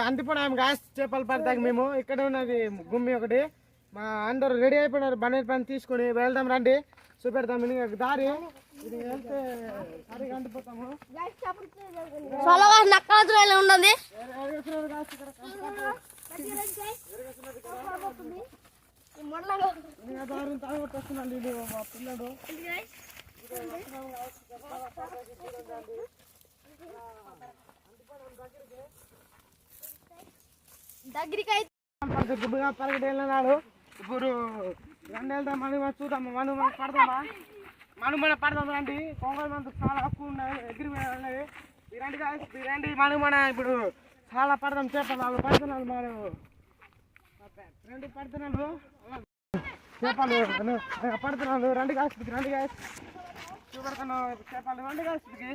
అంతిపోయిన ఆమె గాస్ చేపలు పడతాక మేము ఇక్కడ ఉన్నది గుమ్మి ఒకటి మా అందరూ రెడీ అయిపోయినారు బనేర్ పని తీసుకొని వెళ్దాం రండి చూపెడతాం దారి ఇది వెళ్తే సరిగా అంటిపోతాము ఉన్నది దారిని తాగొట్టొస్తుందండి ఇది మా పిల్లడు దగ్గరికి గుడ్డుగా పరిగెట్టి వెళ్ళినాడు ఇప్పుడు రెండు వెళ్దాం మనం చూద్దాం మనం పడదామా మనం మన పడదాం రండి కొంగల్ మంది చాలా ఎక్కువ ఉన్నాయి ఎగిరి ఉన్నాయి ఈ రండి మనం మన ఇప్పుడు చాలా పడదాం చేపలు వాళ్ళు పడుతున్నాడు మనం రెండు పడుతున్నాడు చేపలు పడుతున్నాడు రండి కాస్తుంది చూపెడతాను చేపలు రండి కాస్తుంది